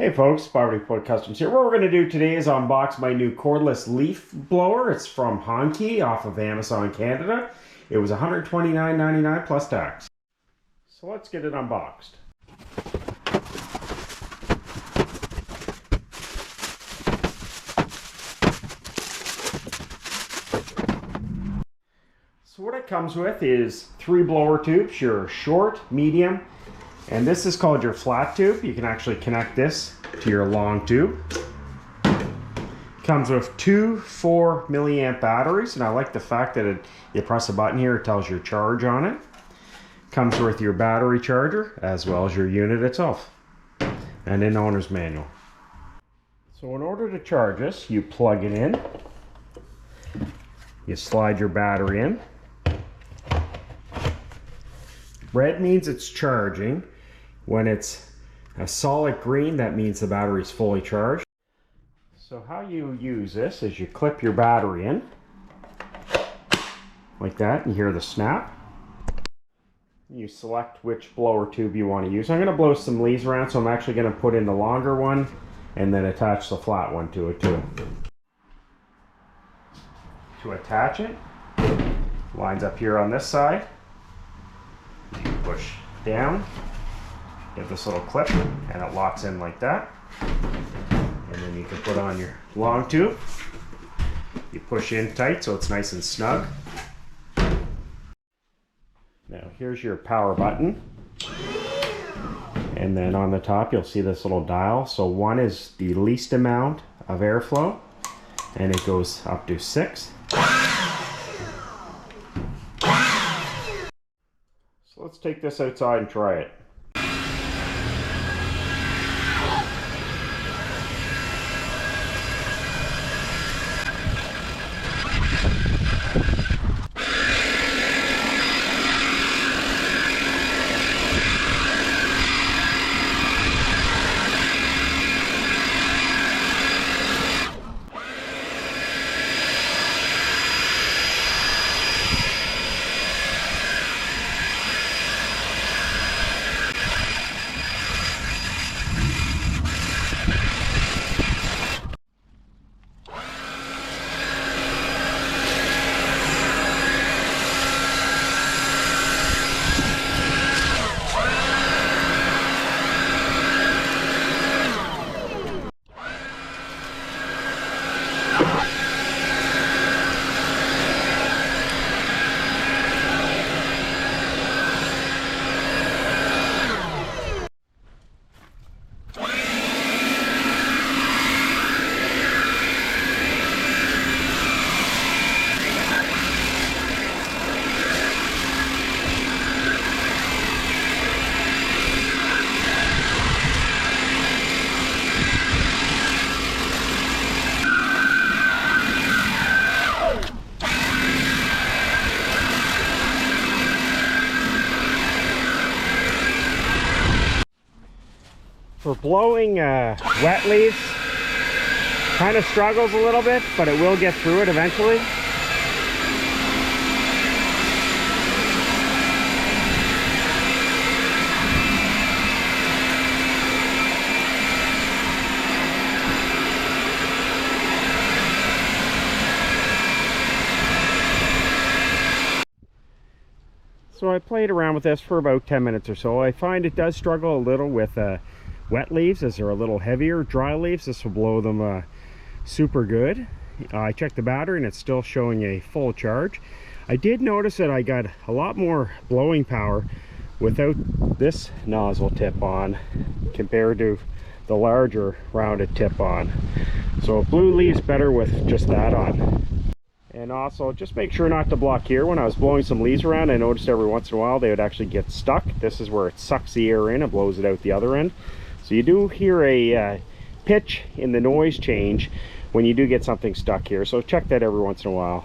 Hey folks, Poverty Point Customs here. What we're going to do today is unbox my new cordless leaf blower. It's from HanQi off of Amazon Canada. It was $129.99 plus tax. So let's get it unboxed. So what it comes with is 3 blower tubes, your short, medium, and this is called your flat tube. You can actually connect this to your long tube. Comes with 2 4 milliamp batteries, and I like the fact that you press a button here, it tells your charge on it. Comes with your battery charger as well as your unit itself and an owner's manual. So in order to charge this, you plug it in, you slide your battery in. Red means it's charging. When it's a solid green, that means the battery is fully charged. So how you use this is you clip your battery in like that, and you hear the snap. You select which blower tube you want to use. I'm going to blow some leaves around, so I'm actually going to put in the longer one and then attach the flat one to it too. To attach it, lines up here on this side. You push down, get this little clip, and it locks in like that. And then you can put on your long tube. You push in tight so it's nice and snug. Now here's your power button. And then on the top you'll see this little dial. So 1 is the least amount of airflow, and it goes up to 6. So let's take this outside and try it. For blowing wet leaves, kind of struggles a little bit, but it will get through it eventually. So I played around with this for about 10 minutes or so. I find it does struggle a little with wet leaves, as they're a little heavier. Dry leaves, this will blow them super good. I checked the battery and it's still showing a full charge. I did notice that I got a lot more blowing power without this nozzle tip on compared to the larger rounded tip on. So it blew leaves better with just that on. And also just make sure not to block here. When I was blowing some leaves around, I noticed every once in a while they would actually get stuck. This is where it sucks the air in and blows it out the other end. So you do hear a pitch in the noise change when you do get something stuck here. So check that every once in a while.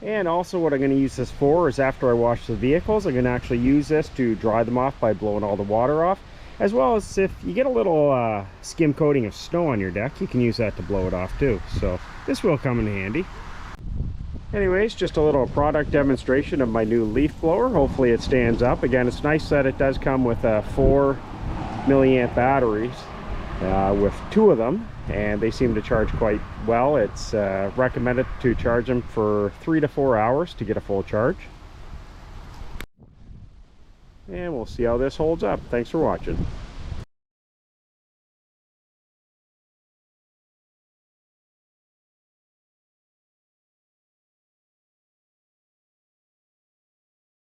And also what I'm going to use this for is after I wash the vehicles, I'm going to actually use this to dry them off by blowing all the water off. As well as if you get a little skim coating of snow on your deck, you can use that to blow it off too. So this will come in handy. Anyways, just a little product demonstration of my new leaf blower. Hopefully it stands up. Again, it's nice that it does come with 4 milliamp batteries. with 2 of them, and they seem to charge quite well. It's recommended to charge them for 3 to 4 hours to get a full charge. And we'll see how this holds up. Thanks for watching.